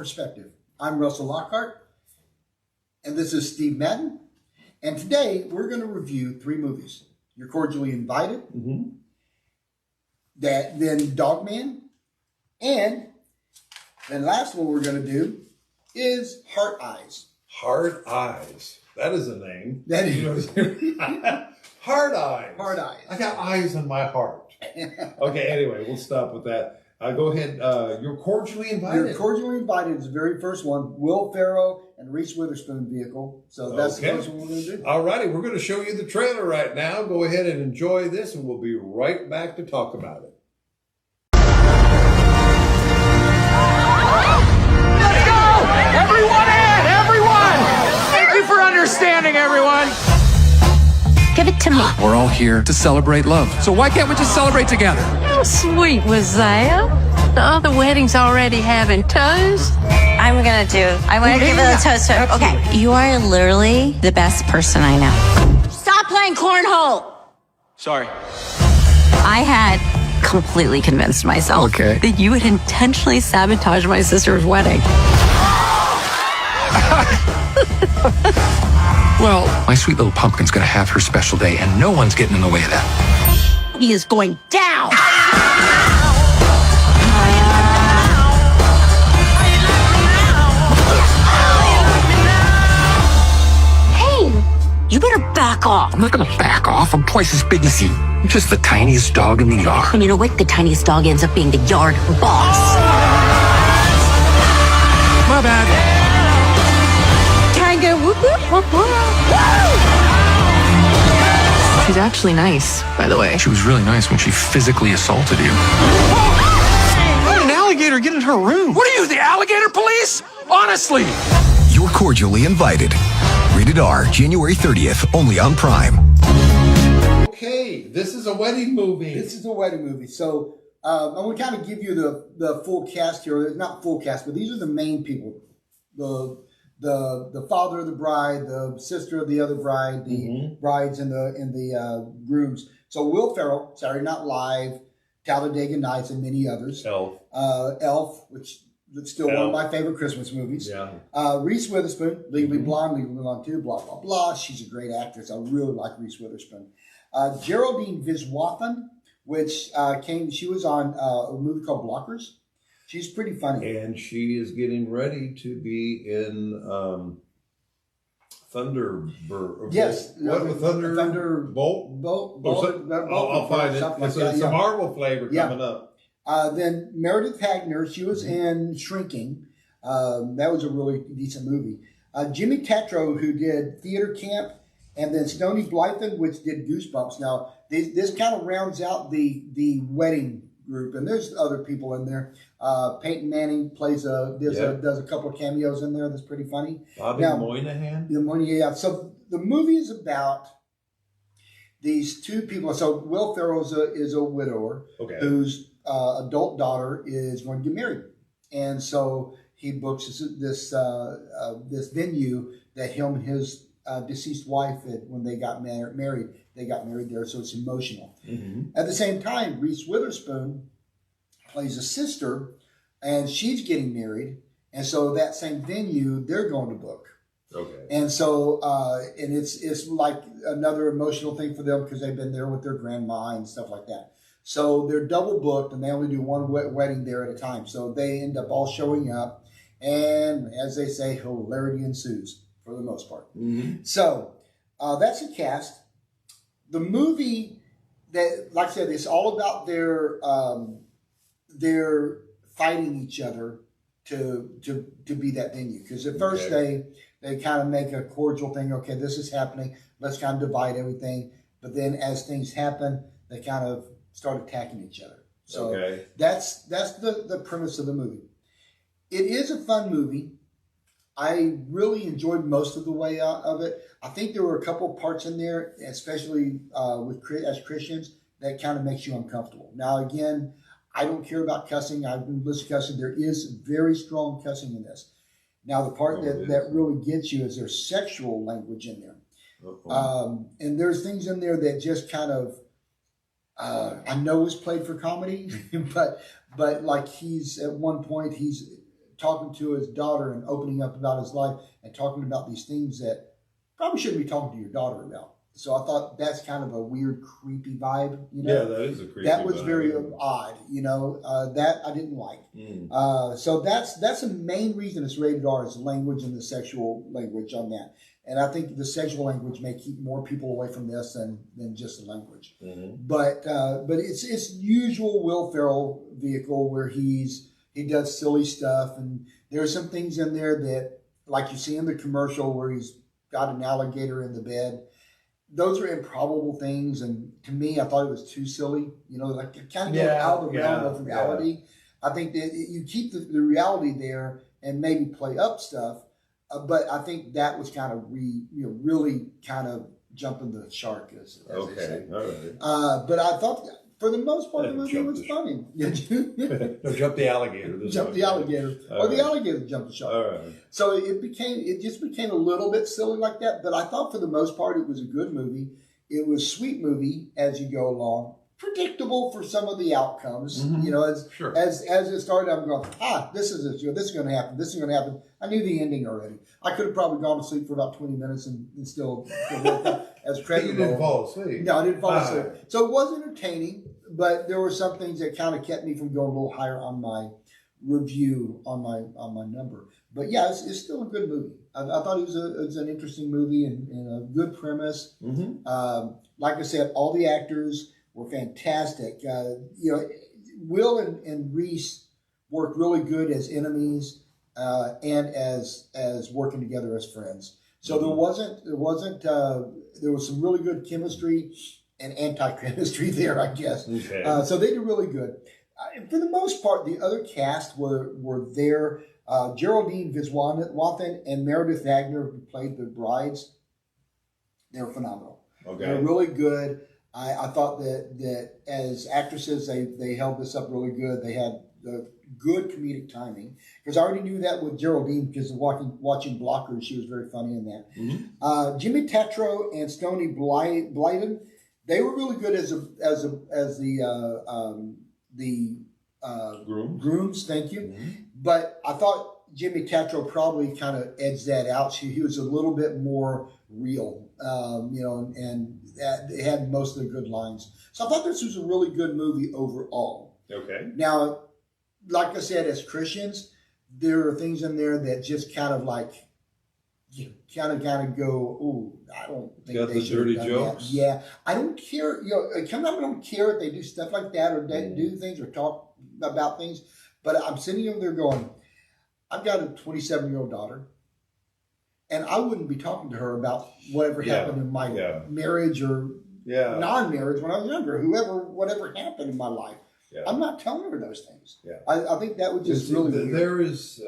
Perspective. I'm Russell Lockhart, and this is Steve Madden. And today we're going to review 3 movies. You're Cordially Invited, then Dogman, and the last one we're going to do is Heart Eyes. Heart Eyes. That is a name. That is. Heart Eyes. Heart Eyes. I got eyes in my heart. Okay, anyway, we'll stop with that. Go ahead. You're Cordially Invited. You're Cordially Invited is the very first one. Will Ferrell and Reese Witherspoon vehicle. So that's the first one we're going to do. All righty. We're going to show you the trailer right now. Go ahead and enjoy this, and we'll be right back to talk about it. Let's go! Everyone in! Everyone! Thank you for understanding, everyone. Give it to me. We're all here to celebrate love. So why can't we just celebrate together? How sweet was that? The other wedding's already having toast. I want to give it a toast. Okay. You are literally the best person I know. Stop playing cornhole. Sorry. I had completely convinced myself that you would intentionally sabotage my sister's wedding. Well, my sweet little pumpkin's gonna have her special day, and no one's getting in the way of that. He is going down. Hey, you better back off. I'm not gonna back off. I'm twice as big as you. I'm just the tiniest dog in the yard. And you know what? The tiniest dog ends up being the yard boss. My bad. Can I go whoop whoop whoop whoop? She's actually nice, by the way. She was really nice when she physically assaulted you. How did an alligator get in her room? What are you, the alligator police? Honestly. You're Cordially Invited. Rated R, January 30th, only on Prime. Okay, this is a wedding movie. This is a wedding movie. So I'm going to kind of give you the full cast here. Not full cast, but these are the main people. The father of the bride, the sister of the other bride, the brides and the grooms. So Will Ferrell, Saturday Night Live, Talladega Nights, and many others. Elf, which is still one of my favorite Christmas movies. Yeah. Reese Witherspoon, Legally Blonde, Legally Blonde 2, blah, blah, blah. She's a great actress. I really like Reese Witherspoon. Geraldine Viswanathan, which she was on a movie called Blockers. She's pretty funny. And she is getting ready to be in Thunderbird. Yes. Thunderbolt? I'll find it. It's a Marvel flavor coming up. Then Meredith Hagner, she was in Shrinking. That was a really decent movie. Jimmy Tatro, who did Theater Camp, and then Stony Blythen, which did Goosebumps. Now, this kind of rounds out the wedding group, and there's other people in there. Peyton Manning does a couple of cameos in there that's pretty funny. Bobby Moynihan? Yeah. So the movie is about these two people. So Will Ferrell is a widower whose adult daughter is going to get married. And so he books this venue that him and his deceased wife, when they got married, they got married there, so it's emotional. At the same time, Reese Witherspoon plays a sister, and she's getting married, and so that same venue they're going to book. And so and it's like another emotional thing for them because they've been there with their grandma and stuff like that. So they're double booked, and they only do one wedding there at a time. So they end up all showing up, and as they say, hilarity ensues for the most part. So that's the cast. The movie, that, like I said, it's all about their fighting each other to be that venue. Because at first they kind of make a cordial thing. Okay, this is happening. Let's kind of divide everything. But then as things happen, they kind of start attacking each other. So that's the premise of the movie. It is a fun movie. I really enjoyed most of the way out of it. I think there were a couple parts in there, especially as Christians, that kind of makes you uncomfortable. Now, again, I don't care about cussing. I've been listening to cussing. There is very strong cussing in this. Now, the part that really gets you is there's sexual language in there. And there's things in there that just kind of, I know is played for comedy, but like he's at one point, he's talking to his daughter and opening up about his life and talking about these things that probably shouldn't be talking to your daughter about. So I thought that's kind of a weird, creepy vibe. You know? Yeah, that is a creepy. That was vibe. very odd. You know, that I didn't like. So that's the main reason it's rated R, is the language and the sexual language on that. And I think the sexual language may keep more people away from this than just the language. But it's usual Will Ferrell vehicle where he does silly stuff, and there are some things in there that, like you see in the commercial where he's got an alligator in the bed. Those are improbable things, and to me, I thought it was too silly. You know, like kind of go out of the realm of reality. I think that you keep the reality there and maybe play up stuff, but I think that was kind of really kind of jumping the shark, as they say. All right. But I thought, for the most part, the movie was funny. No, jump the alligator. Jump the alligator, or the alligator jumped the shark. All right. So it just became a little bit silly like that. But I thought for the most part it was a good movie. It was a sweet movie as you go along. Predictable for some of the outcomes. You know, as it started, I'm going, this is going to happen. This is going to happen. I knew the ending already. I could have probably gone to sleep for about 20 minutes and still woke up as credit. You didn't fall asleep. No, I didn't fall asleep. So it was entertaining, but there were some things that kind of kept me from going a little higher on my review on my number. But yeah, it's still a good movie. I thought it was an interesting movie and a good premise. Like I said, all the actors were fantastic. You know, Will and Reese worked really good as enemies and as working together as friends. So there was some really good chemistry and anti-chemistry there, I guess. Okay. So they did really good. For the most part, the other cast were there. Geraldine Viswanathan and Meredith Wagner, who played the brides, they were phenomenal. Okay. They were really good. I thought that as actresses, they held this up really good. They had the good comedic timing, because I already knew that with Geraldine, because of watching Blockers, she was very funny in that. Jimmy Tatro and Stoney Blyton, they were really good as the grooms. Thank you. But I thought Jimmy Tatro probably kind of edged that out. He was a little bit more real, you know, and it had most of the good lines. So I thought this was a really good movie overall. Okay. Now, like I said, as Christians, there are things in there that just kind of like, you kind of go, ooh, I don't think got they the should dirty have done jokes. that. Yeah, I don't care. You know, sometimes I don't care if they do stuff like that or they do things or talk about things. But I'm sitting over there going, I've got a 27-year-old daughter, and I wouldn't be talking to her about whatever happened in my marriage or non-marriage when I was younger. Whatever happened in my life, I'm not telling her those things. I think that would just really weird. There is.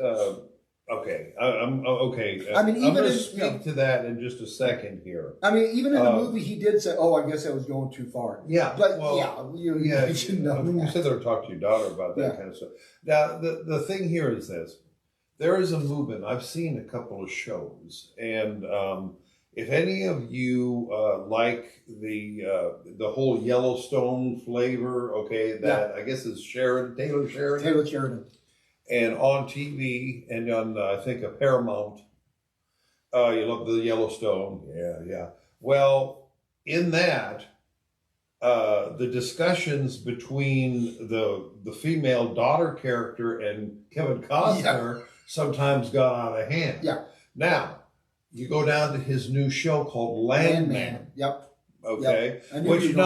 Okay, I'm okay. I mean, even I'm going to speak to that in just a second here. I mean, even in the movie, he did say, "Oh, I guess I was going too far." Yeah, but you should know. I mean, you said there talk to your daughter about that kind of stuff. Now, the thing here is this: there is a movement. I've seen a couple of shows, and if any of you like the whole Yellowstone flavor, that I guess is Taylor Sheridan. And on TV and on, I think, a Paramount, you love the Yellowstone. Yeah. Well, in that, the discussions between the female daughter character and Kevin Costner sometimes got out of hand. Yeah. Now, you go down to his new show called Landman. Yep. Okay. Which,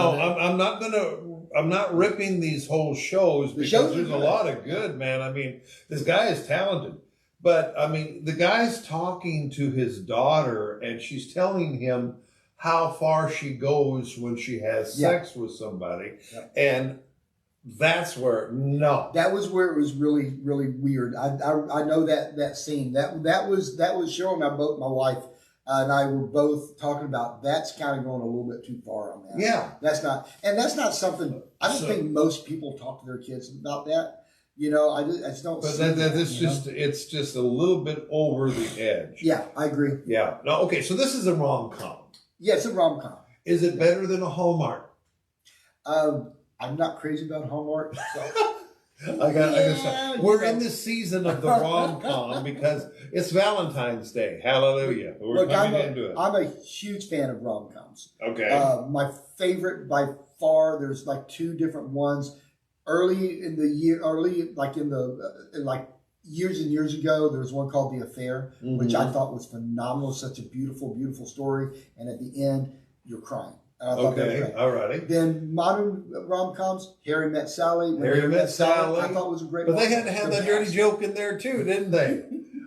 I'm not ripping these whole shows because there's a lot of good, man. I mean, this guy is talented. But, I mean, the guy's talking to his daughter, and she's telling him how far she goes when she has sex with somebody. Yep. And that's where, that was where it was really, really weird. I know that scene. That was Cheryl and I both, my wife, and I were both talking about that's kind of going a little bit too far on that. Yeah. That's not something, I don't think most people talk to their kids about that. You know, I just don't see it's just a little bit over the edge. Yeah, I agree. Yeah. No, okay, so this is a rom-com. Yeah, it's a rom-com. Is it better than a Hallmark? I'm not crazy about Hallmark, so. I got to say, we're in this season of the rom-com because it's Valentine's Day. Hallelujah. We're coming into it. I'm a huge fan of rom-coms. Okay. My favorite by far, there's like two different ones. Early in the year, like years and years ago, there was one called The Affair, which I thought was phenomenal. Such a beautiful, beautiful story. And at the end, you're crying. Okay, all righty. Then modern rom-coms, Harry Met Sally. Harry Met Sally. I thought was a great But one. they had to have that dirty joke in there too, didn't they?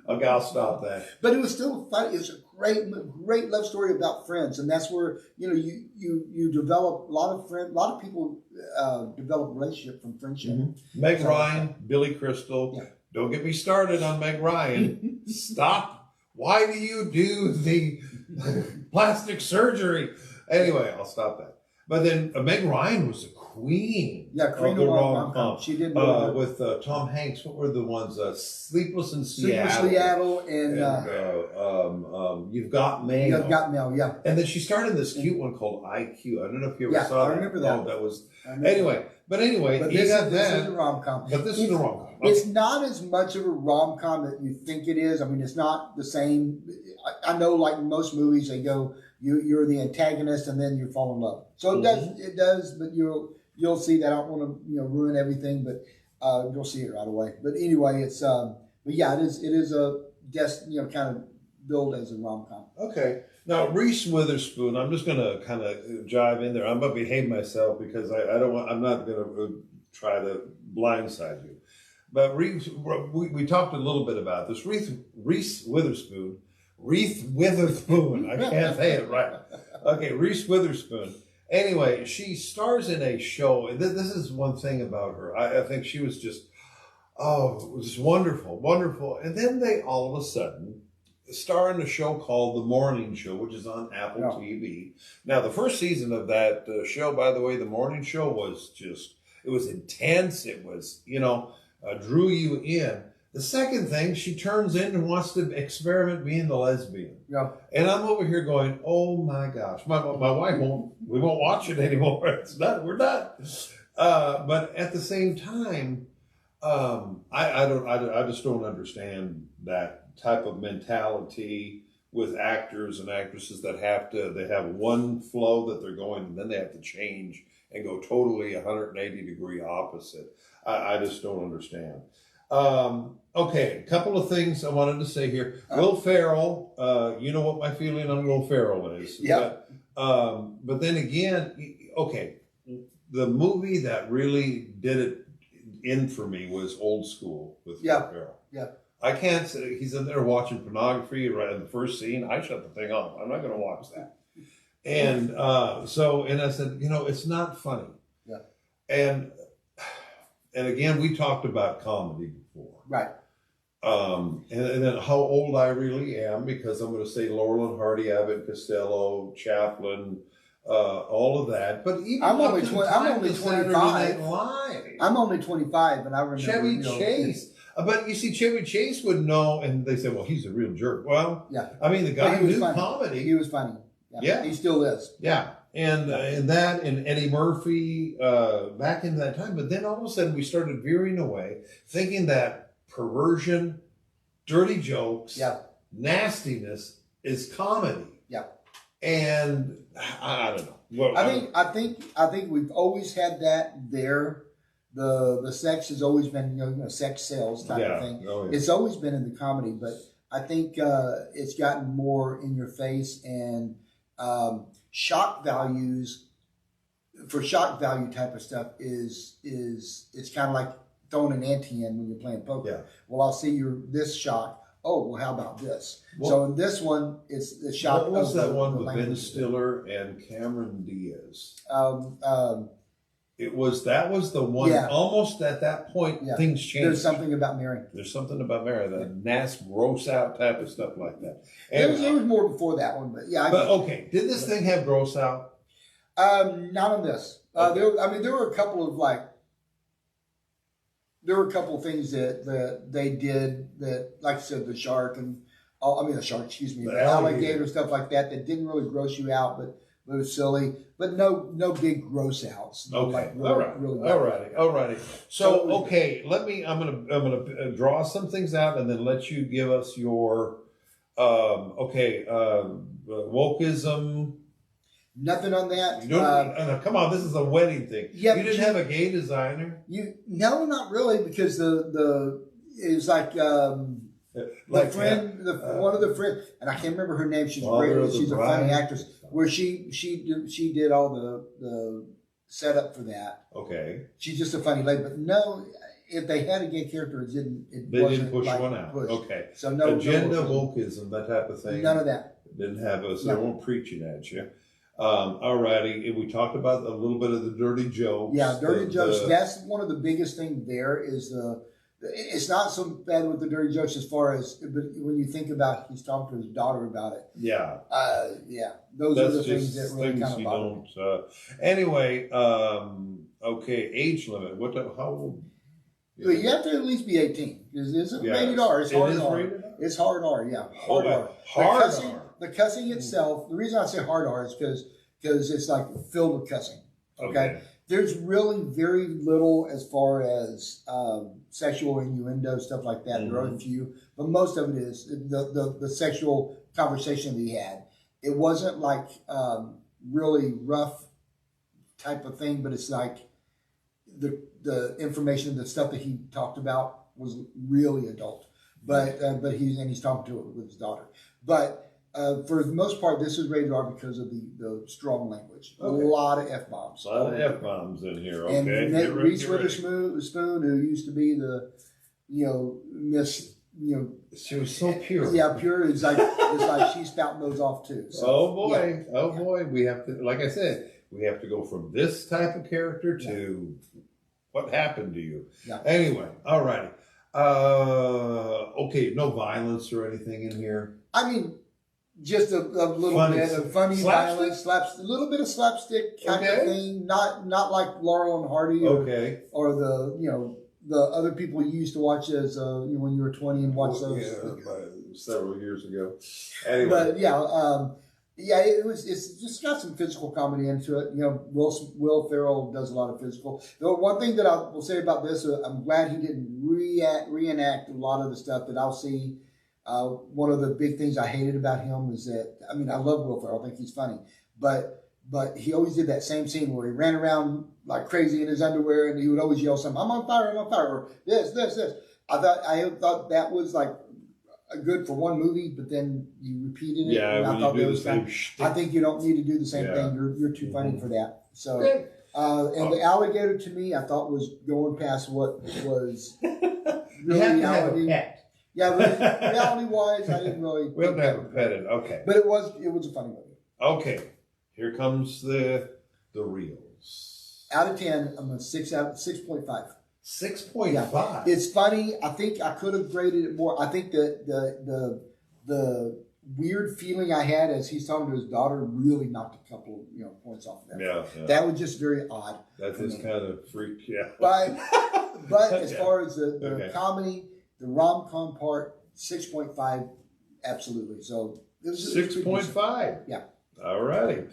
Okay, I'll stop that. But it was still fun. It was a great love story about friends, and that's where you develop a lot of people develop relationship from friendship. Meg Ryan, Billy Crystal. Yeah. Don't get me started on Meg Ryan. Stop. Why do you do the plastic surgery? Anyway, I'll stop that. But then Meg Ryan was a queen. Yeah, queen of the of rom-com. She did with Tom Hanks. What were the ones? Sleepless in Seattle. Seattle and You've Got Mail. You've Got Mail, yeah. And then she starred in this cute one called IQ. I don't know if you ever saw that. I remember that. Oh, that was anyway. But this is a rom-com. But this is a rom-com. It's not as much of a rom-com that you think it is. I mean, it's not the same. I know, like most movies, they go, you're the antagonist, and then you fall in love. So it does. But you'll see that. I don't want to ruin everything, but you'll see it right away. But anyway, it's but yeah, it is a kind of billed as a rom-com. Okay. Now, Reese Witherspoon, I'm just going to kind of jive in there. I'm going to behave myself because I'm not going to try to blindside you. But Reese, we talked a little bit about this. Reese Witherspoon, I can't say it right. Okay, Reese Witherspoon. Anyway, she stars in a show. And this is one thing about her. I think she was just, just wonderful, wonderful. And then they all of a sudden star in a show called The Morning Show, which is on Apple TV. Now, the first season of that show, by the way, The Morning Show was it was intense. It was, drew you in. The second thing, she turns in and wants to experiment being the lesbian. Yeah. And I'm over here going, oh my gosh. My wife we won't watch it anymore. It's done. We're done. But at the same time, I just don't understand that type of mentality with actors and actresses that they have one flow that they're going, and then they have to change and go totally 180 degree opposite. I just don't understand. Okay, a couple of things I wanted to say here. Will Ferrell, you know what my feeling on Will Ferrell is. Yeah. But then again, okay, the movie that really did it in for me was Old School with Will Ferrell. Yeah. I can't say he's in there watching pornography right in the first scene. I shut the thing off. I'm not going to watch that. And and I said, it's not funny. Yeah. And again, we talked about comedy before. Right. And then how old I really am, because I'm going to say Laurel and Hardy, Abbott Costello, Chaplin, all of that. But even I'm only 25. I'm only 25, and I remember Chevy Chase. But you see, Chevy Chase would know, and they say, well, he's a real jerk. Well, yeah. I mean, the guy who knew comedy. He was funny. Yeah. He still is. Yeah. And Eddie Murphy back in that time. But then all of a sudden we started veering away, thinking that perversion, dirty jokes, nastiness is comedy. Yeah. And I don't know. Well, I think we've always had that there. The sex has always been sex sales type of thing. Oh, yeah. It's always been in the comedy, but I think it's gotten more in your face, and shock values for shock value type of stuff is it's kind of like throwing an ante in when you're playing poker. Yeah. Well, I'll see this shock. Oh, well, how about this? So in this one, it's the shock. What was that one with language. Ben Stiller and Cameron Diaz? That was the one. Yeah. Almost at that point, things changed. There's something about Mary. There's something about Mary, that nasty, gross out type of stuff like that. There was more before that one, but yeah. Okay, did this thing have gross out? Not on this. Okay. There were a couple of things that they did that, like I said, the alligator stuff like that didn't really gross you out, but it's silly. But no big gross outs. Okay, Like all righty. So okay, I'm gonna draw some things out and then let you give us your wokeism. Nothing on that. Come on, this is a wedding thing. Yeah, you didn't have a gay designer. No, not really, because it was like one of the friends, and I can't remember her name. She's great. She's a funny actress. Where she did all the setup for that. Okay. She's just a funny lady, but no. If they had a gay character, they didn't push one out. Pushed. Okay. So no agenda, wokeism, that type of thing. None of that. Didn't have us. They weren't preaching at you. All righty. We talked about a little bit of the dirty jokes. Yeah, dirty jokes. That's one of the biggest things there is it's not so bad with the dirty jokes as far as, but when you think about he's talking to his daughter about it. Yeah. Those are the things that really kind of bother me. Anyway, okay, age limit. How old? You have to at least be 18. It's rated R. It's hard R. It's hard R. Yeah, hard R. The cussing itself. The reason I say hard R is because it's like filled with cussing. Okay. There's really very little as far as sexual innuendo, stuff like that. There are a few, but most of it is the sexual conversation that he had. It wasn't like really rough type of thing, but it's like the information, the stuff that he talked about was really adult. But he's talking to it with his daughter. But for the most part, this is rated R because of the strong language. Okay. A lot of F-bombs. A lot of F-bombs in here. Okay. And Reese Witherspoon, who used to be the, Miss, she was so pure. Yeah, pure. It's like she's spouting those off too. So, boy. We have to, like I said, we have to go from this type of character to what happened to you. Yeah. Anyway, all righty. Okay, no violence or anything in here. I mean, just a little bit of funny violence, a little bit of slapstick kind of thing. Not like Laurel and Hardy or the other people you used to watch as when you were 20 and watch those. Several years ago. Anyway. But it's just got some physical comedy into it. Will Ferrell does a lot of physical. The one thing that I will say about this, I'm glad he didn't reenact a lot of the stuff that I'll see. One of the big things I hated about him is that, I love Will Ferrell. I think he's funny. But he always did that same scene where he ran around like crazy in his underwear and he would always yell something, I'm on fire, or this. I thought that was like good for one movie, but then you repeated it. Yeah, and I thought that was fun. I think you don't need to do the same thing. You're too funny for that. So, the alligator to me, I thought was going past what was reality. Yeah, reality-wise, I didn't really. We have to have a pet in. Okay. But it was a funny movie. Okay, here comes the reels. Out of 10, I'm a 6.5. 6.5. Yeah. It's funny. I think I could have graded it more. I think the weird feeling I had as he's talking to his daughter really knocked a couple points off of that. Yeah. That was just very odd. That just kind of freaked. Yeah. But as far as the comedy. The rom-com part, 6.5, absolutely. So it was 6.5. Yeah. All righty.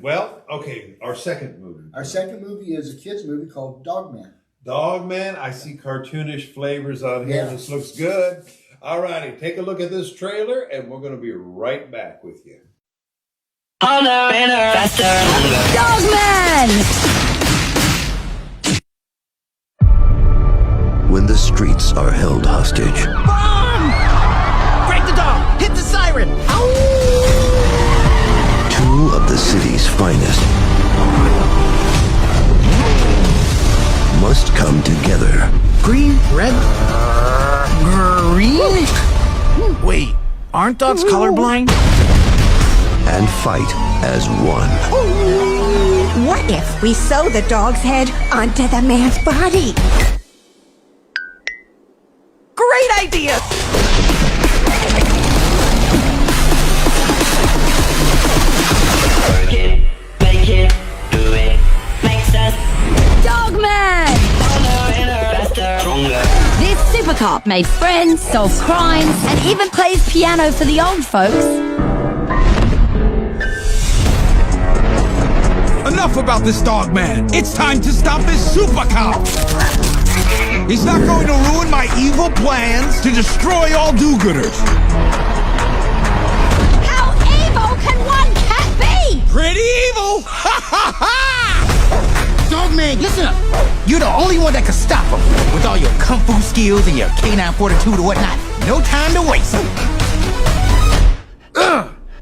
Well, okay. Our second movie. Our second movie is a kids' movie called Dogman. Dogman. I see cartoonish flavors on here. Yeah. This looks good. All righty. Take a look at this trailer, and we're going to be right back with you. Harder, faster, Dogman! When the streets are held hostage. Bomb! Break the dog! Hit the siren! Ow! Two of the city's finest must come together. Green, red, green? Wait, aren't dogs colorblind? And fight as one. What if we sew the dog's head onto the man's body? Great idea! Work it, make it, do it, makes us Dogman! faster, stronger. This super cop made friends, solves crimes, and even plays piano for the old folks. about this dog man. It's time to stop this super cop. He's not going to ruin my evil plans to destroy all do-gooders. How evil can one cat be? Pretty evil. Ha ha ha! Dogman, listen up. You're the only one that can stop him. With all your kung fu skills and your canine fortitude and whatnot. No time to waste.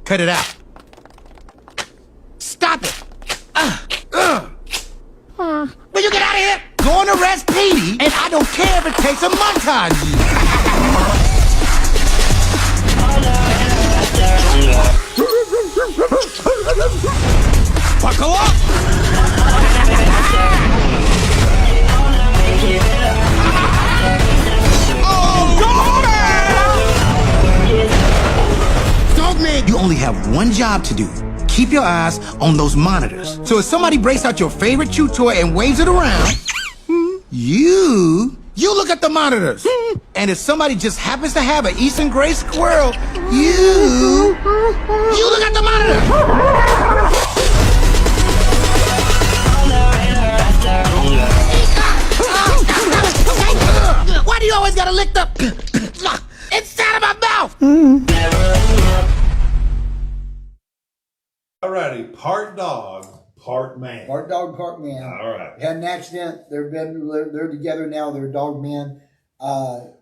Cut it out. Stop it. Will you get out of here? Go and arrest Petey, and I don't care if it takes a montage. Buckle up. Dogman, you only have one job to do. Keep your eyes on those monitors. So if somebody breaks out your favorite chew toy and waves it around, you look at the monitors. And if somebody just happens to have an Eastern gray squirrel, you look at the monitor. Why do you always gotta lick the inside of my mouth? Alrighty, part dog, part man. Part dog, part man. All right. Had an accident. They're together now. They're dog man.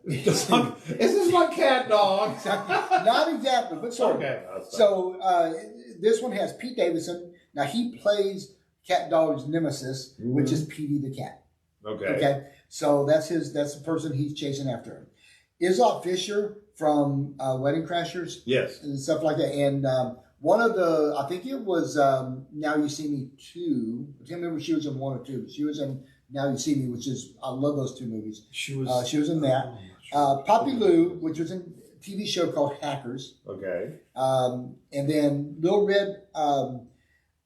Is this like cat dog? Not exactly, but sort of. Okay. So this one has Pete Davidson. Now he plays Cat Dog's nemesis, which is Petey the cat. Okay. Okay. So that's the person he's chasing after. Izop Fisher from Wedding Crashers. Yes. And stuff like that. And one of the, I think it was Now You See Me 2. I can't remember if she was in 1 or 2. She was in Now You See Me, which is, I love those two movies. She was in that. Poppy Lou, which was in a TV show called Hackers. Okay. And then Little Red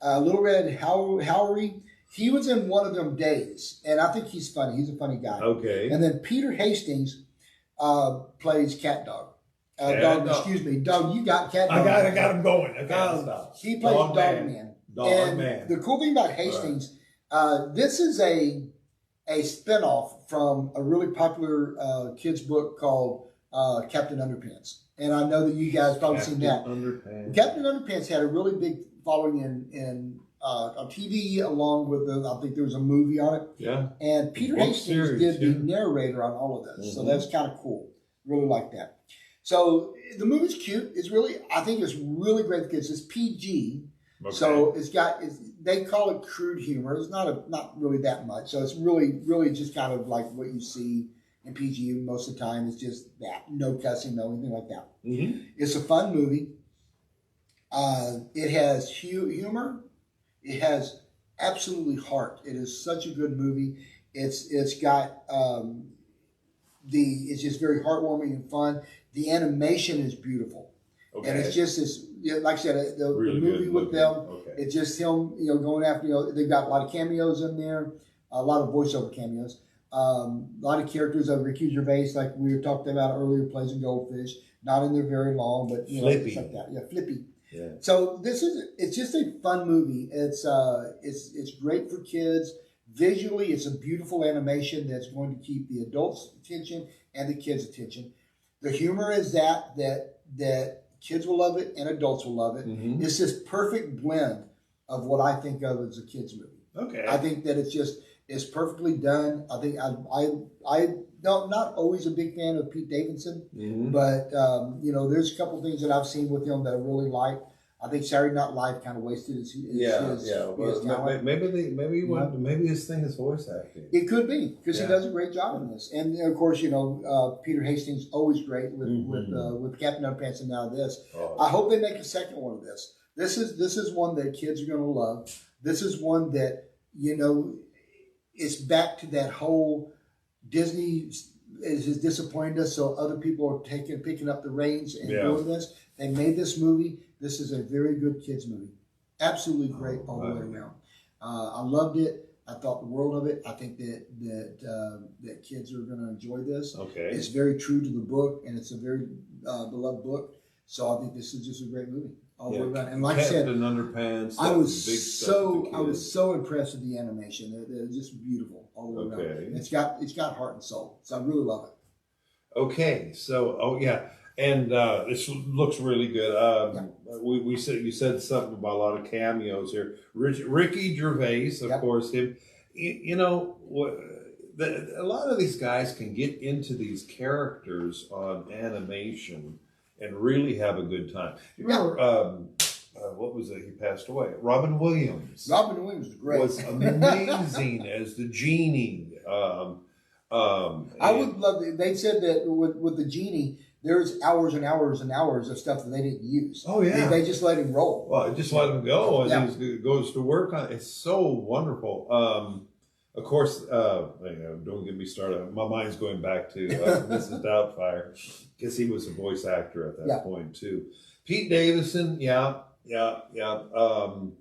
Howery, he was in one of them days. And I think he's funny. He's a funny guy. Okay. And then Peter Hastings plays Cat Dog. Excuse me, Dog. You got Cat Dog. I got him going. He plays Dog Man. Dog Man. The cool thing about Hastings, this is a spinoff from a really popular kids book called Captain Underpants. And I know that you guys probably seen that. Captain Underpants had a really big following on TV, along with I think there was a movie on it. Yeah. And Peter Hastings did the narrator on all of this. So that's kind of cool. Really like that. So the movie's cute. It's really, I think it's really great for kids. It's PG. Okay. So they call it crude humor. It's not really that much. So it's really just kind of like what you see in PG most of the time. It's just that. No cussing, no anything like that. Mm-hmm. It's a fun movie. It has humor. It has absolutely heart. It is such a good movie. It's got it's just very heartwarming and fun. The animation is beautiful. Okay. And it's just this, like I said, the movie with them, it's just him, going after, they've got a lot of cameos in there, a lot of voiceover cameos, a lot of characters of Ricky Gervais, like we were talking about earlier, plays in Goldfish, not in there very long, but, Flippy. Like that. Yeah, Flippy. Yeah. So it's just a fun movie. It's great for kids. Visually, it's a beautiful animation that's going to keep the adults' attention and the kids' attention. The humor is that kids will love it and adults will love it. Mm-hmm. It's this perfect blend of what I think of as a kids movie. Okay. I think that it's perfectly done. I think I'm not always a big fan of Pete Davidson, but there's a couple things that I've seen with him that I really like. I think Saturday Night Live kind of wasted his talent. Maybe his thing is voice acting. It could be, because he does a great job in this. And of course, Peter Hastings always great with Captain Underpants and now this. Oh. I hope they make a second one of this. This is one that kids are going to love. This is one that it's back to that whole Disney has disappointed us, so other people are picking up the reins and doing this. They made this movie. This is a very good kids movie. Absolutely great all the way around. I loved it. I thought the world of it. I think that kids are going to enjoy this. Okay. It's very true to the book, and it's a very beloved book. So I think this is just a great movie. all the way around. And like I said, Underpants. I was so impressed with the animation. They're just beautiful all the way around. It's got heart and soul, so I really love it. Okay, so and this looks really good. We said you said something about a lot of cameos here. Ricky Gervais, of course, him. You know what? A lot of these guys can get into these characters on animation and really have a good time. You remember, what was it? He passed away. Robin Williams. Robin Williams was great. Was amazing as the genie. I would love it. They said that with the genie, there's hours and hours and hours of stuff that they didn't use. Oh, yeah. They just let him roll. Well, just let him go, and he goes to work on it. It's so wonderful. Of course, don't get me started. My mind's going back to Mrs. Doubtfire, because he was a voice actor at that point, too. Pete Davidson,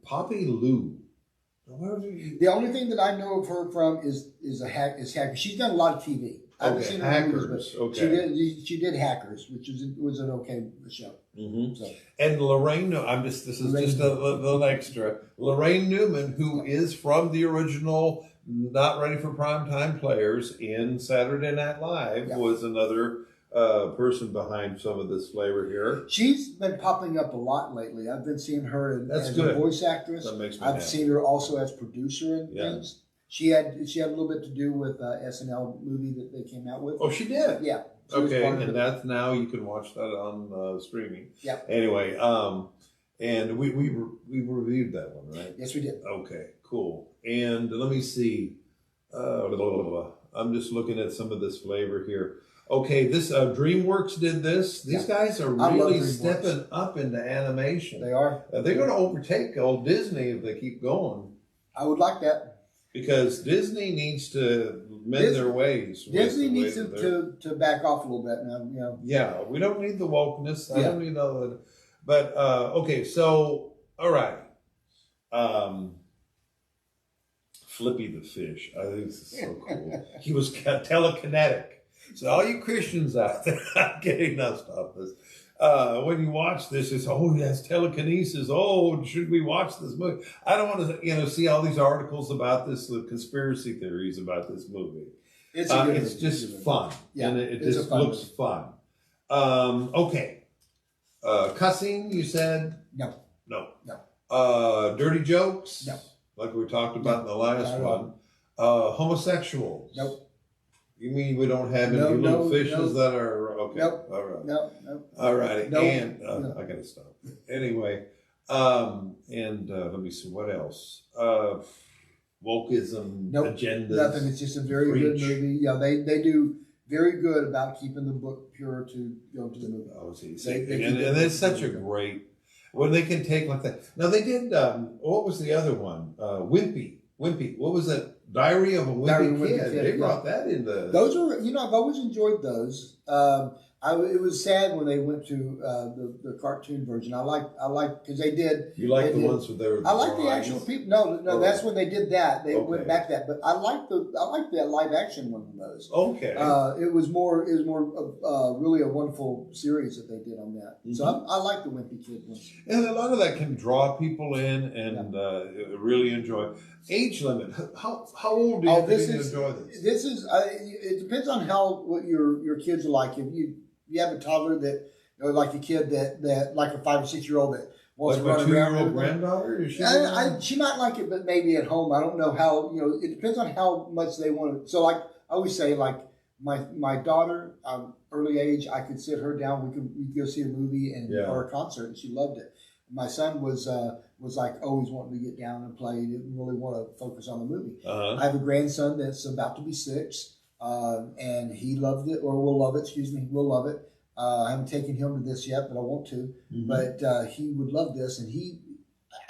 Poppy Lou. The only thing that I know of her from is Hackers. She's done a lot of TV. I haven't seen her movies, but she did Hackers, which was an okay show. Mm-hmm. So. And Lorraine, this is just a little extra. Lorraine Newman, who is from the original Not Ready for Primetime Players in Saturday Night Live, was another person behind some of this flavor here. She's been popping up a lot lately. I've been seeing her as a voice actress. That makes me I've happy. seen her also as producer and things. She had a little bit to do with SNL movie that they came out with. Oh, she did? Yeah. Okay, and that's now you can watch that on streaming. Yeah. Anyway, and we reviewed that one, right? Yes, we did. Okay, cool. And let me see. I'm just looking at some of this flavor here. Okay, this DreamWorks did this. These guys are really stepping up into animation. They are. They're going to overtake old Disney if they keep going. I would like that. Because Disney needs to mend their ways. Disney needs to back off a little bit now. You know. Yeah, we don't need the wokeness. I don't need all that. But okay, so all right. Flippy the Fish. I think this is so cool. He was telekinetic. So all you Christians out there, I'm kidding. Now stop this. When you watch this, it's yes, telekinesis. Oh, should we watch this movie? I don't want to, see all these articles about this, the conspiracy theories about this movie. It's just fun, and it just looks fun. Okay, cussing. You said no. Dirty jokes. No, like we talked about in the last one. Homosexuals. Nope. You mean we don't have any little fishes that are okay? Nope. All right. No. All righty. Nope. And I gotta stop. Anyway, and let me see what else. Wokeism agendas. Nothing. It's just a very good movie. Yeah, they do very good about keeping the book pure to go to the movie. Oh, see. And it's such a great when they can take like that. Now they did. What was the other one? Wimpy. What was that? Diary of a Wimpy Kid. They brought that into. Those are, I've always enjoyed those. It was sad when they went to the cartoon version. I like because they did. You like the ones with their. I like the actual people. No, that's when they did that. They went back that, but I like that live action one of those. Okay. It was more really a wonderful series that they did on that. Mm-hmm. So I like the Wimpy Kid one. And a lot of that can draw people in and really enjoy. Age limit. How old do you enjoy this? This is it depends on what your kids are like. If you have a toddler that like a kid that like a 5 or 6 year old that wants like to run around. Like a 2-year-old granddaughter? Is she she might like it, but maybe at home. I don't know how. It depends on how much they want to. So like I always say, like my daughter, early age, I could sit her down. We'd go see a movie or a concert, and she loved it. My son was like always wanting to get down and play. He didn't really want to focus on the movie. I have a grandson that's about to be 6, and he loved it, or will love it. Excuse me, will love it. I haven't taken him to this yet, but I want to. Mm-hmm. But he would love this, and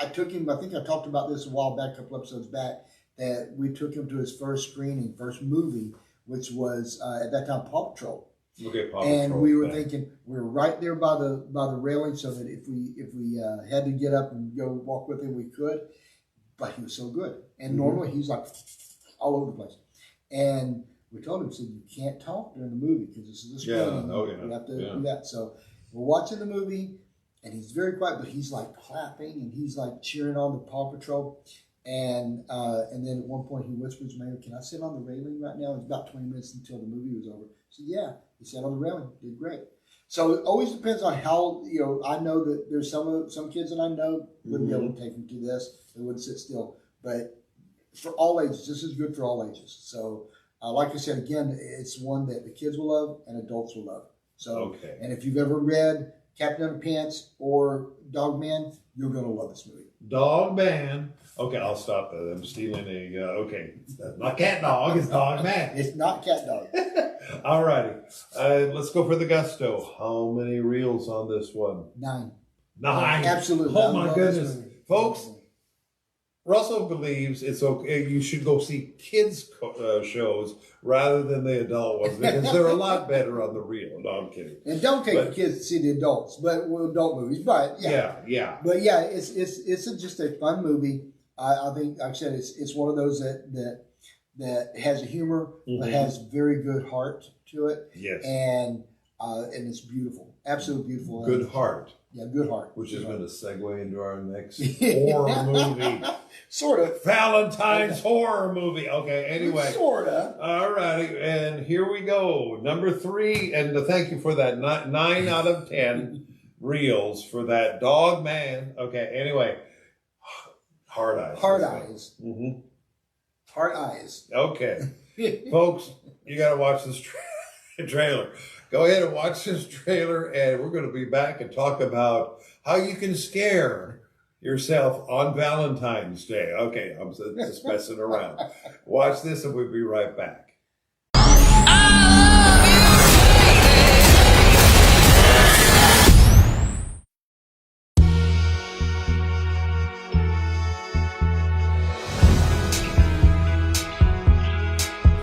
I took him. I think I talked about this a while back, a couple episodes back, that we took him to his first movie, which was at that time Paw Patrol. Okay, and we were thinking we were right there by the railing, so that if we had to get up and go walk with him, we could. But he was so good, and normally he's like all over the place. And we told him, said you can't talk during the movie because this is a screening. We have to do that. So we're watching the movie, and he's very quiet, but he's like clapping and he's like cheering on the Paw Patrol. And then at one point he whispers, "Man, can I sit on the railing right now?" It's about 20 minutes until the movie was over. So yeah, he sat on the railing, did great. So it always depends on how, I know that there's some kids that I know wouldn't be able to take them to this. They wouldn't sit still. But for all ages, this is good for all ages. So like I said, again, it's one that the kids will love and adults will love. So, and if you've ever read Captain Underpants or Dog Man, you're going to love this movie. Dog Man. Okay, I'll stop that. I'm stealing okay. Not cat dog, it's Dog Man. It's not cat dog. All righty. Let's go for the gusto. How many reels on this one? 9. 9? Absolutely. Oh my goodness. Folks, Russell believes it's okay. You should go see kids shows rather than the adult ones because they're a lot better on the reel. No, I'm kidding. And don't take the kids to see the adults, adult movies. But yeah. But yeah, it's just a fun movie. I think, like I said, it's one of those that has a humor, but has very good heart to it. Yes. And it's beautiful, absolutely beautiful. Good heart. Yeah, good heart. Which is going to segue into our next horror movie. Sort of. Valentine's horror movie. Okay, anyway. Sort of. All righty, and here we go. Number 3, and thank you for that. 9 out of 10 reels for that Dog Man. Okay, anyway. Hard Eyes. Hard Eyes. Mm-hmm. Hard Eyes. Okay. Folks, you got to watch this trailer. Go ahead and watch this trailer, and we're going to be back and talk about how you can scare yourself on Valentine's Day. Okay, I'm just messing around. Watch this, and we'll be right back.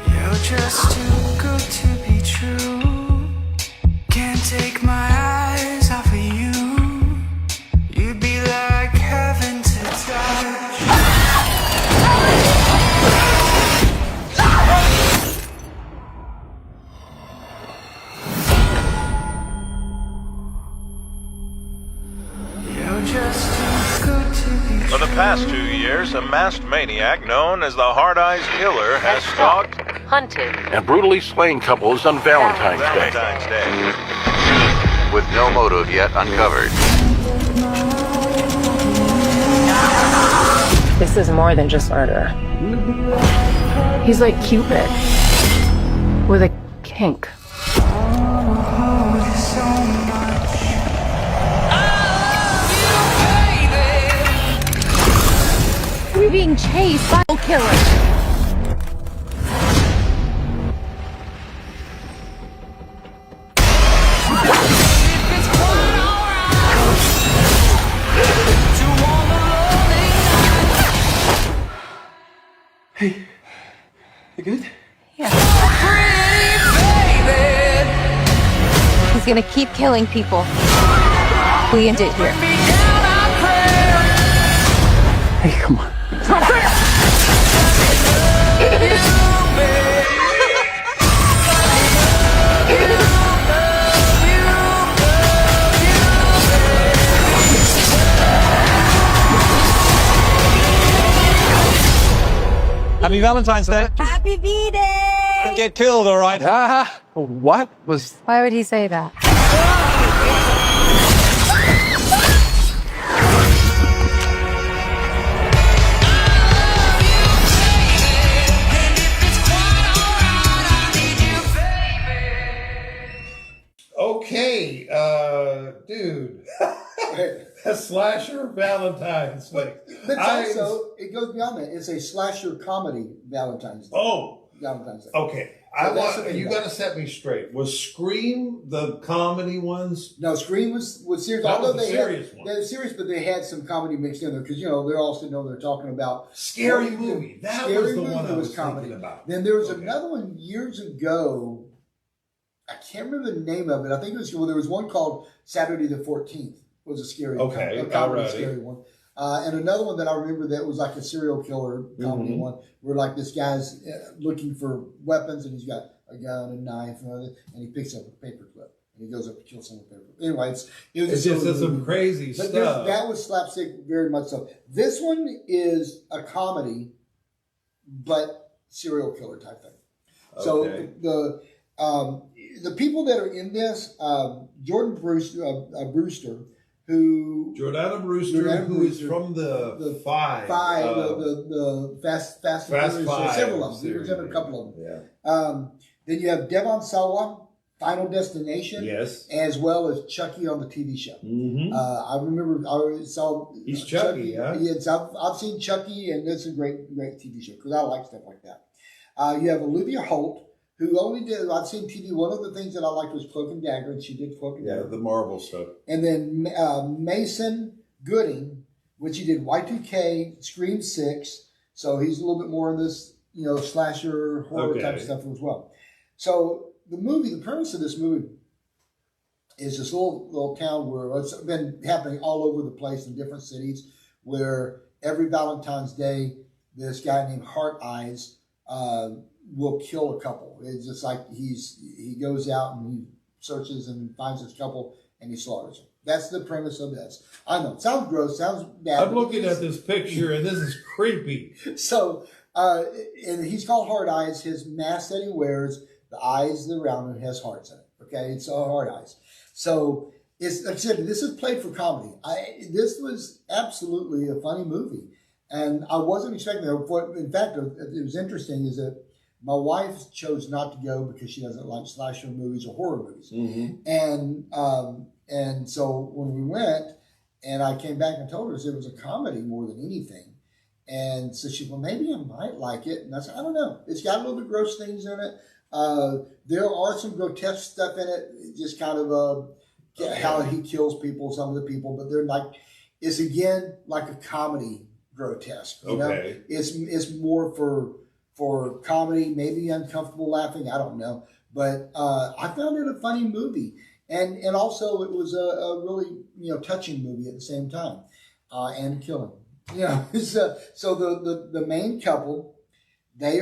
You're just too good to be true. Can't take my eyes off of you. You'd be like heaven to touch. You're just too good to be true. For the past 2 years, a masked maniac known as the Hard Eyes Killer has stalked, hunted, and brutally slain couples on Valentine's Day. With no motive yet uncovered. This is more than just murder. He's like Cupid with a kink. We're being chased by a killer. Hey, you good? Yeah. He's gonna keep killing people. We end it here. Hey, come on. Happy Valentine's Day. Happy B-Day! Get killed, all right? What was... Why would he say that? Okay, dude. A slasher Valentine's Day. But also, it goes beyond that. It's a slasher comedy Valentine's Day. Valentine's Day. Okay. You got to set me straight. Was Scream the comedy ones? No, Scream was serious. That Although was the serious one. They were serious, but they had some comedy mixed in there because they're all sitting over there talking about Scary Movie. That was the one I was comedy. thinking about. Then there was another one years ago. I can't remember the name of it. I think it was there was one called Saturday the 14th. Was a scary, scary one. And another one that I remember that was like a serial killer comedy one, where like this guy's looking for weapons and he's got a gun, a knife, and he picks up a paperclip. and he goes up and kills someone with paper. Anyway, it was just some crazy but stuff. That was slapstick, very much so. This one is a comedy, but serial killer type thing. So the people that are in this, Jordana Brewster, who is from the Five, the Fast and Furious, Five, several of them. He was in a couple of them. Yeah. Then you have Devon Sawa, Final Destination, as well as Chucky on the TV show. Mm-hmm. I remember I saw he's Chucky. Yeah, yes, I've seen Chucky, and it's a great TV show because I like stuff like that. You have Olivia Holt, who only did, I've seen TV. One of the things that I liked was Cloak and Dagger, and she did Cloak and Dagger. Yeah, the Marvel stuff. And then Mason Gooding, which he did Y2K, Scream 6. So he's a little bit more in this, slasher horror type stuff as well. So the premise of this movie is this little town where it's been happening all over the place in different cities, where every Valentine's Day, this guy named Heart Eyes will kill a couple. It's just like he goes out and he searches and finds this couple and he slaughters them. That's the premise of this. I know, it sounds gross, sounds bad. I'm looking at this picture and this is creepy. So, and he's called Heart Eyes. His mask that he wears, the eyes around him has hearts in it. Okay, it's all heart eyes. So it's like I said, this is played for comedy. This was absolutely a funny movie, and I wasn't expecting it. In fact, it was interesting is that my wife chose not to go because she doesn't like slasher movies or horror movies, and so when we went, and I came back and told her it was a comedy more than anything. And so she, well, maybe I might like it. And I said, I don't know. It's got a little bit gross things in it. There are some grotesque stuff in it, just kind of how he kills people, some of the people, but they're like, it's again like a comedy grotesque. You know? It's more for comedy, maybe uncomfortable laughing, I don't know. But I found it a funny movie. And also it was a really touching movie at the same time, and killing. So the main couple, they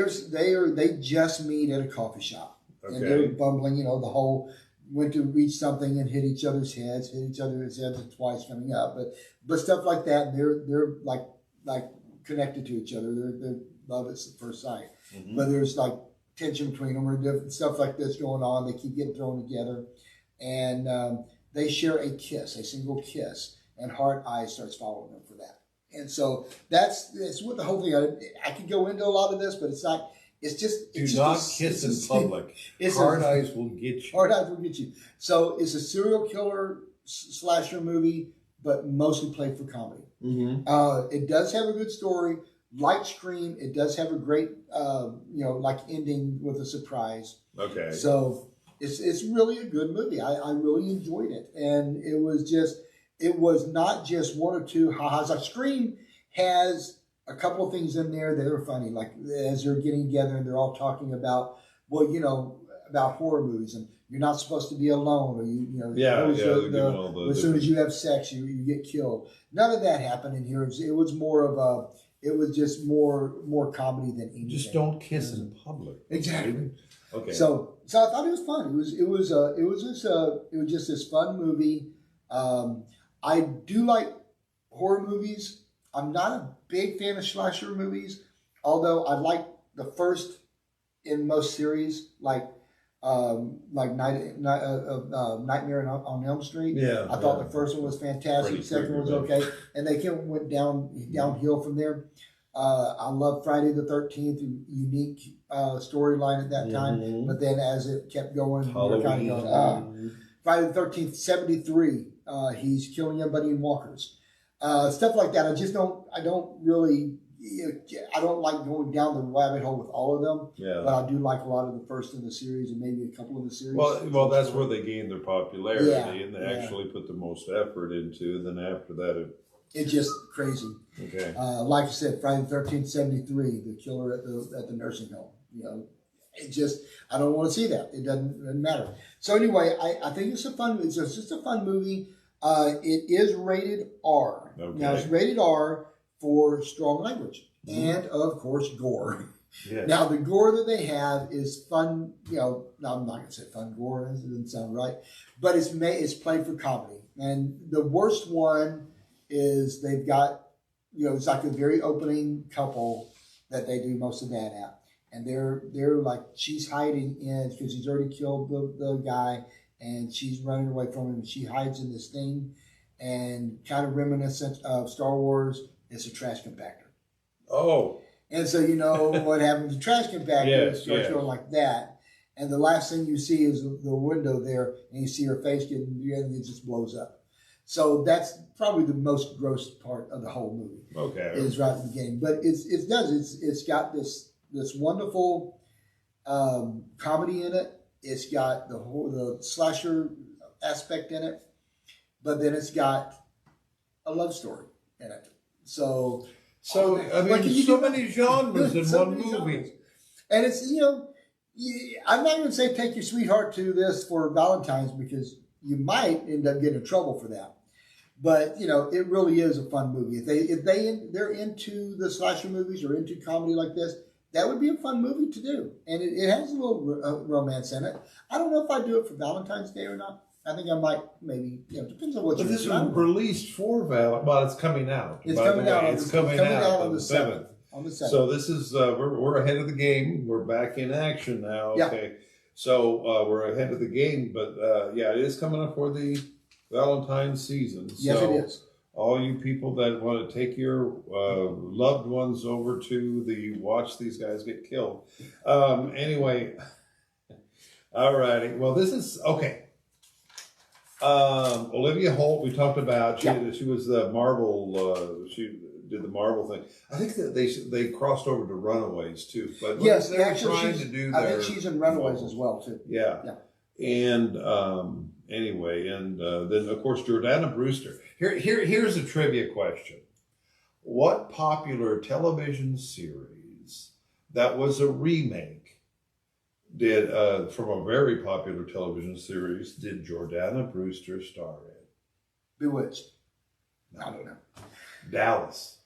just meet at a coffee shop, and they're bumbling. The whole went to reach something and hit each other's heads twice coming up, but stuff like that. And they're like connected to each other. They're love at first sight, but there's like tension between them or different stuff like this going on. They keep getting thrown together, and they share a kiss, a single kiss, and Heart Eyes starts following them for that. And so that's what the whole thing. I could go into a lot of this, but it's not. It's just do not kiss in public. Heart Eyes will get you. Heart Eyes will get you. So it's a serial killer slasher movie, but mostly played for comedy. It does have a good story, like Scream. It does have a great, like ending with a surprise. Okay. So it's really a good movie. I really enjoyed it, and it was not just one or two ha-has. Like Scream has a couple of things in there that are funny, like as they're getting together and they're all talking about, about horror movies, and you're not supposed to be alone, or as soon as you have sex, you get killed. None of that happened in here. It was more of it was just more comedy than anything. Just don't kiss in public. Exactly. Okay. So I thought it was fun. It was just this fun movie. I do like horror movies. I'm not a big fan of slasher movies, although I like the first in most series, like Nightmare on Elm Street. I thought the first one was fantastic. The second one was okay, and they went downhill from there. I love Friday the 13th, unique storyline at that time, but then as it kept going, we were kind of going, Friday the 13th, 73. He's killing everybody in walkers, stuff like that. I don't like going down the rabbit hole with all of them. But I do like a lot of the first in the series and maybe a couple of the series. Well, that's where they gained their popularity, and they actually put the most effort into. Then after that, it's just crazy. Okay. Like I said, Friday the 13th, 73, the killer at the nursing home. I don't want to see that. It doesn't matter. So anyway, I think it's just a fun movie. It is rated R. Okay. Now it's rated R for strong language and of course gore. Yes. Now, the gore that they have is fun. No, I'm not going to say fun gore. That doesn't sound right. But it's played for comedy. And the worst one is they've got, it's like a very opening couple that they do most of that at. And they're like, she's hiding in, because he's already killed the guy, and she's running away from him. And she hides in this thing, and kind of reminiscent of Star Wars, it's a trash compactor. Oh. And so what happens to the trash compactor, it starts going like that. And the last thing you see is the window there, and you see her face and it just blows up. So that's probably the most gross part of the whole movie. Okay. Is right at the beginning. But it's got this wonderful comedy in it. It's got the slasher aspect in it, but then it's got a love story in it. So I mean, so many genres in one movie. Genres. And it's, I'm not going to say take your sweetheart to this for Valentine's, because you might end up getting in trouble for that. But, it really is a fun movie. If they're into the slasher movies or into comedy like this, that would be a fun movie to do. And it has a little romance in it. I don't know if I'd do it for Valentine's Day or not. I think I might, maybe, depends on what you're doing. But this was released for Valentine's. Well, it's coming out. It's coming out on the 7th. On the 7th. So this is, we're ahead of the game. We're back in action now. Okay. Yeah. So we're ahead of the game. But it is coming up for the Valentine's season. Yes, so it is. All you people that want to take your loved ones over to watch these guys get killed. Anyway. All righty. Well, this is, okay. Olivia Holt, we talked about. She was the Marvel. She did the Marvel thing. I think that they crossed over to Runaways too. But yes, they actually, trying to do. I think she's in Runaways as well too. Yeah. And anyway, and then of course Jordana Brewster. Here's a trivia question: what popular television series that was a remake did from a very popular television series did Jordana Brewster star in? Bewitched. I don't know. Dallas.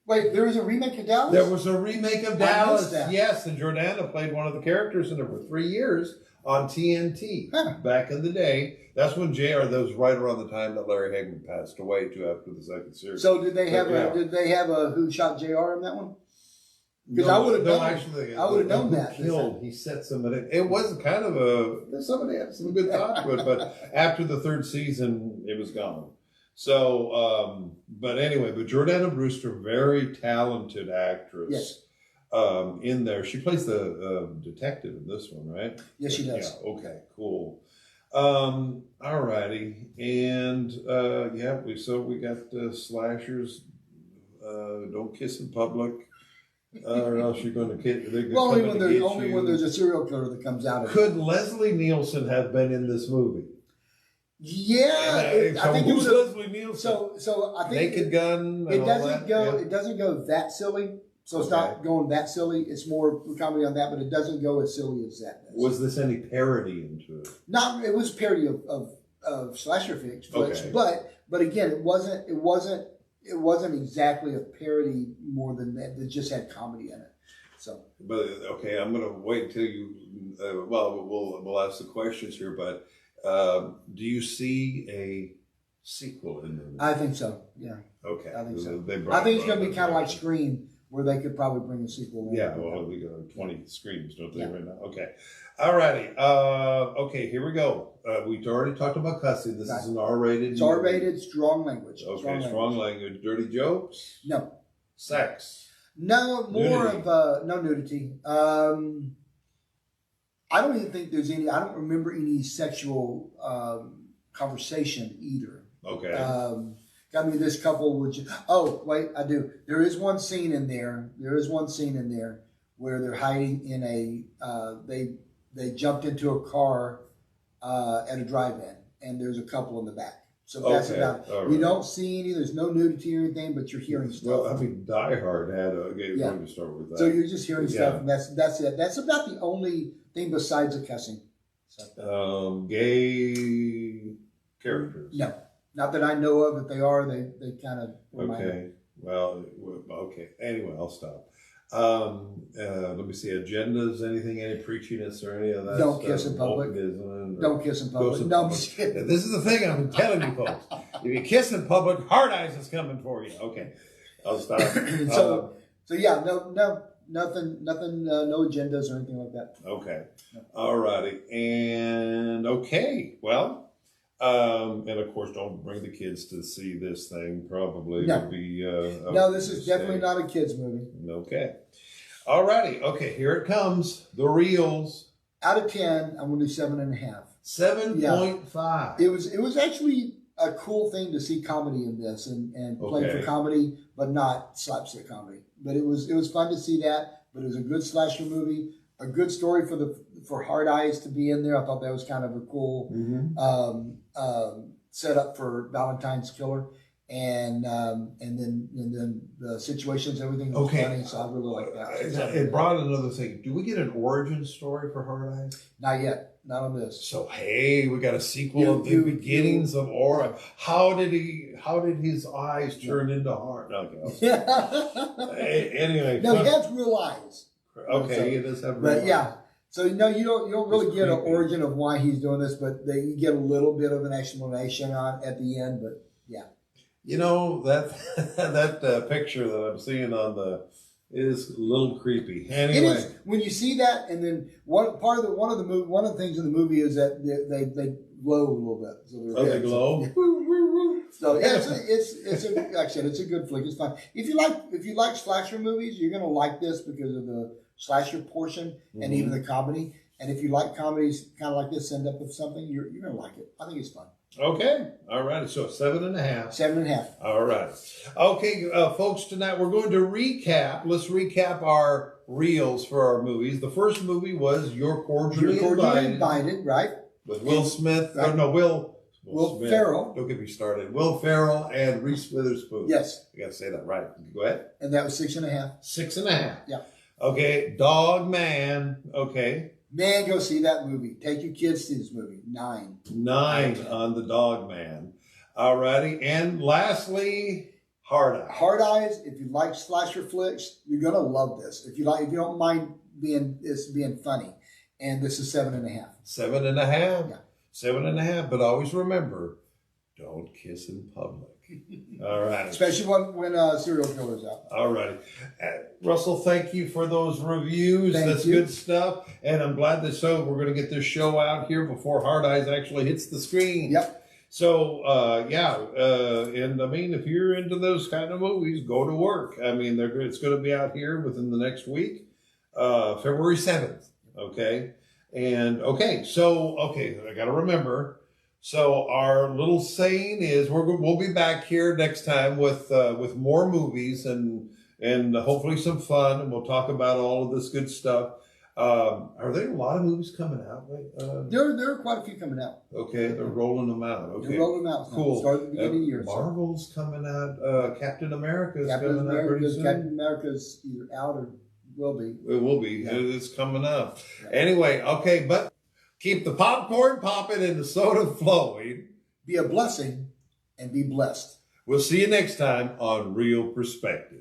Wait, there was a remake of Dallas? There was a remake of Dallas. That. Yes, and Jordana played one of the characters in it for 3 years on TNT back in the day. That's when JR. That was right around the time that Larry Hagman passed away too, after the second series. So did they have a Who Shot JR in that one? Because I would have known. Actually, I would have known that. He set somebody. It was kind of somebody had some good thought to it, but after the third season, it was gone. So, but anyway, but Jordana Brewster, very talented actress. Yes. In there, she plays the detective in this one, right? Yes, she does. Yeah. Okay. Cool. All righty, and we got slashers. Don't kiss in public. Or else you're going to get. Well, only when there's a serial killer that comes out of it. Could Leslie Nielsen have been in this movie? Yeah, I think who's Leslie Nielsen? So I think Naked Gun. It doesn't go. It doesn't go that silly. So it's not going that silly. It's more comedy on that, but it doesn't go as silly as that does. Was this any parody into it? Not. It was parody of slasher flicks, but again, it wasn't exactly a parody more than that. It just had comedy in it. So. But okay, I'm going to wait until you. We'll ask the questions here, but do you see a sequel in the movie? I think so. Yeah. Okay. I think so. I think it's going to be kind of like Scream, where they could probably bring a sequel in. Yeah, well, we got 20 Screams, don't they, right now? Okay. All righty. Okay, here we go. We already talked about cussing. This is an R-rated. It's R-rated, strong language. Okay, strong language. Dirty jokes? No. Sex? No, more nudity. Of no nudity. I don't even think there's any. I don't remember any sexual conversation either. Okay. I mean, this couple would. Oh, wait, I do. There is one scene in there. Where they're hiding in a. They jumped into a car at a drive-in, and there's a couple in the back. So that's about. Right. You don't see any. There's no nudity or anything, but you're hearing stuff. Well, I mean, Die Hard had a game to start with that. So you're just hearing stuff, and that's it. That's about the only thing besides the cussing. Gay characters. No, not that I know of. If they are, they kind of. Okay. Well, okay. Anyway, I'll stop. Let me see, agendas, anything, any preachiness or any of that Don't stuff? kiss in public. Don't kiss in public. No, I'm just kidding. This is the thing I've been telling you folks. If you kiss in public, hard eyes is coming for you. Okay, I'll stop. So yeah, nothing, no agendas or anything like that. Okay, all righty, and okay, well, and of course, don't bring the kids to see this thing. Probably No. would be No, this is definitely not a kids movie. Okay, all righty, okay, here it comes. The reels. Out of 10, I'm going to do 7.5. 7.5. It was actually a cool thing to see comedy in this and play for comedy, but not slapstick comedy. But it was fun to see that. But it was a good slasher movie, a good story for Hard Eyes to be in there. I thought that was kind of a cool setup for Valentine's Killer. And then the situations, everything was funny, so I really like that. It brought another thing. Do we get an origin story for Hard Eyes? Not yet. Not on this. So hey, we got a sequel of the beginnings of Aura. How did his eyes turn into heart? Okay. Anyway. No, he has real eyes. Okay, he does have real eyes. But yeah. So you don't really get an origin of why he's doing this, but you get a little bit of an explanation at the end. But yeah. You know, that picture that I'm seeing is a little creepy. Anyway, it is when you see that, and then one of the things in the movie is that they glow a little bit. So they glow. So yeah, it's like I said, it's a good flick. It's fun. If you like slasher movies, you're gonna like this because of the slasher portion and even the comedy. And if you like comedies kind of like this, end up with something, you're gonna like it. I think it's fun. Okay. All right. So 7.5. 7.5. All right. Okay, folks, tonight we're going to recap. Let's recap our reels for our movies. The first movie was You're Cordially Invited, right? With Will Smith. Right. Will Smith. Ferrell. Don't get me started. Will Ferrell and Reese Witherspoon. Yes. I got to say that right. Go ahead. And that was 6.5. 6.5. Yeah. Okay. Dog Man. Okay. Man, go see that movie. Take your kids to this movie. 9. 9 on the Dog Man. All righty. And lastly, Hard Eyes. Hard Eyes. If you like slasher flicks, you're gonna love this. If you don't mind being funny, and this is 7.5. 7.5. Yeah. 7.5. But always remember, don't kiss in public. All right. Especially when Serial Killer's out. All righty. Russell, thank you for those reviews. That's good stuff. And I'm glad that we're going to get this show out here before Hard Eyes actually hits the screen. Yep. So, and I mean, if you're into those kind of movies, go to work. I mean, it's going to be out here within the next week, February 7th. Okay. And I got to remember. So our little saying is we'll be back here next time with more movies and hopefully some fun, and we'll talk about all of this good stuff. Are there a lot of movies coming out? Right? There are quite a few coming out. Okay, they're rolling them out. Okay, they're rolling them out. Cool. Start at the beginning of the year. Marvel's coming out. Captain America's coming out pretty soon. Captain America's either out or will be. It will be. Yeah. It's coming up. Right. Anyway, okay, but. Keep the popcorn popping and the soda flowing. Be a blessing and be blessed. We'll see you next time on Real Perspective.